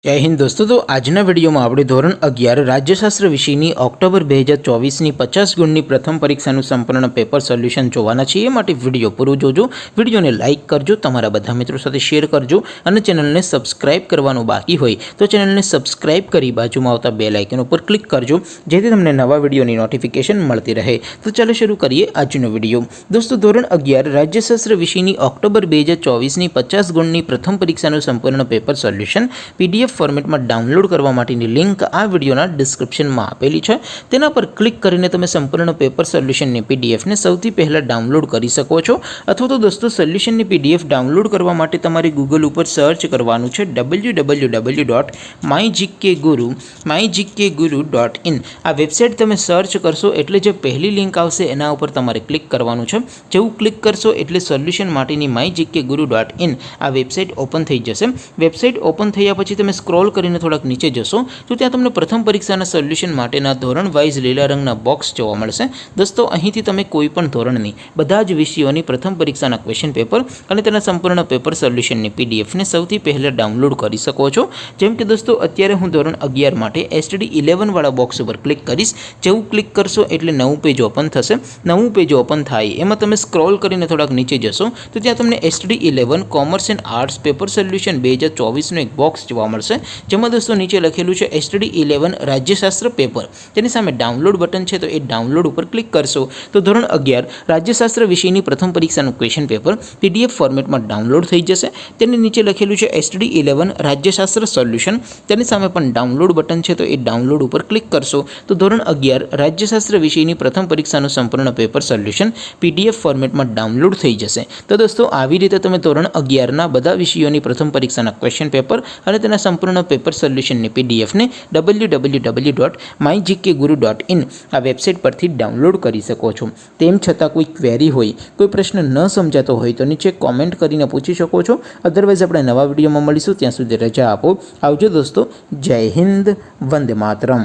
जय हिंद दोस्तों। तो आजना विडियो में આપણે ધોરણ 11 રાજ્યશાસ્ત્ર વિષયની ઓક્ટોબર 2024ની 50 ગુણની પ્રથમ પરીક્ષાનું સંપૂર્ણ પેપર સોલ્યુશન જોવાના છીએ। એ માટે વિડિયો પૂરો જોજો, વિડિયોને લાઇક કરજો, તમારા બધા મિત્રો સાથે શેર કરજો અને ચેનલને સબસ્ક્રાઇબ કરવાનું બાકી હોય તો ચેનલને સબસ્ક્રાઇબ કરી બાજુમાં આવતા બેલ આઇકન ઉપર ક્લિક કરજો જેથી તમને નવા વિડિયોની નોટિફિકેશન મળતી રહે। તો ચાલો શરૂ કરીએ આજનો વિડિયો। દોસ્તો ધોરણ 11 રાજ્યશાસ્ત્ર વિષયની ઓક્ટોબર 2024ની 50 ગુણની પ્રથમ પરીક્ષાનું સંપૂર્ણ પેપર સોલ્યુશન પીડીએફ ફોર્મેટમાં ડાઉનલોડ કરવા માટેની લિંક આ વિડિયોના ડિસ્ક્રિપ્શનમાં આપેલી છે। તેના પર ક્લિક કરીને તમે સંપૂર્ણ પેપર સોલ્યુશનની પીડીએફને સૌથી પહેલાં ડાઉનલોડ કરી શકો છો। અથવા તો દોસ્તો સોલ્યુશનની પીડીએફ ડાઉનલોડ કરવા માટે તમારે ગૂગલ ઉપર સર્ચ કરવાનું છે www.mygkguru.in। આ વેબસાઇટ તમે સર્ચ કરશો એટલે જે પહેલી લિંક આવશે એના ઉપર તમારે ક્લિક કરવાનું છે। જેવું ક્લિક કરશો એટલે સોલ્યુશન માટેની mygkguru.in આ વેબસાઇટ ઓપન થઈ જશે। વેબસાઇટ ઓપન થયા પછી તમે સ્ક્રોલ કરીને થોડાક નીચે જશો તો ત્યાં તમને પ્રથમ પરીક્ષાના સોલ્યુશન માટેના ધોરણ વાઇઝ લીલા રંગના બોક્સ જોવા મળશે। દોસ્તો અહીંથી તમે કોઈ પણ ધોરણની બધા જ વિષયોની પ્રથમ પરીક્ષાના ક્વેશ્ચન પેપર અને તેના સંપૂર્ણ પેપર સોલ્યુશનની પીડીએફને સૌથી પહેલાં ડાઉનલોડ કરી શકો છો। જેમ કે દોસ્તો અત્યારે હું ધોરણ 11 માટે STD 11 વાળા બોક્સ ઉપર ક્લિક કરીશ। જેવું ક્લિક કરશો એટલે નવું પેજ ઓપન થશે। નવું પેજ ઓપન થાય એમાં તમે સ્ક્રોલ કરીને થોડાક નીચે જશો તો ત્યાં તમને STD 11 commerce and arts paper solution 2024નું એક બોક્સ જોવા મળશે। જેમાં દોસ્તો નીચે લખેલું છે STD 11 રાજ્યશાસ્ત્ર પેપર, તેની સામે ડાઉનલોડ બટન છે તો એ ડાઉનલોડ ઉપર ક્લિક કરશો તો ધોરણ 11 રાજ્યશાસ્ત્ર વિષયની પ્રથમ પરીક્ષાનું ક્વેશ્ચન પેપર પીડીએફ ફોર્મેટમાં ડાઉનલોડ થઈ જશે। તેની નીચે લખેલું છે STD 11 રાજ્યશાસ્ત્ર સોલ્યુશન, તેની સામે પણ ડાઉનલોડ બટન છે તો એ ડાઉનલોડ ઉપર ક્લિક કરશો તો ધોરણ 11 રાજ્યશાસ્ત્ર વિષયની પ્રથમ પરીક્ષાનું સંપૂર્ણ પેપર સોલ્યુશન પીડીએફ ફોર્મેટમાં ડાઉનલોડ થઈ જશે। તો દોસ્તો આવી રીતે તમે ધોરણ 11ના બધા વિષયોની પ્રથમ પરીક્ષાના ક્વેશ્ચન પેપર અને તેના સંપૂર્ણ પેપર સોલ્યુશનની પીડીએફને www.mygkguru.in આ વેબસાઇટ પરથી ડાઉનલોડ કરી શકો છો। તેમ છતાં કોઈ ક્વેરી હોય, કોઈ પ્રશ્ન ન સમજાતો હોય તો નીચે કોમેન્ટ કરીને પૂછી શકો છો। અધરવાઇઝ આપણે નવા વિડીયોમાં મળીશું, ત્યાં સુધી રજા આપો। આવજો દોસ્તો, જય હિન્દ, વંદે માતરમ।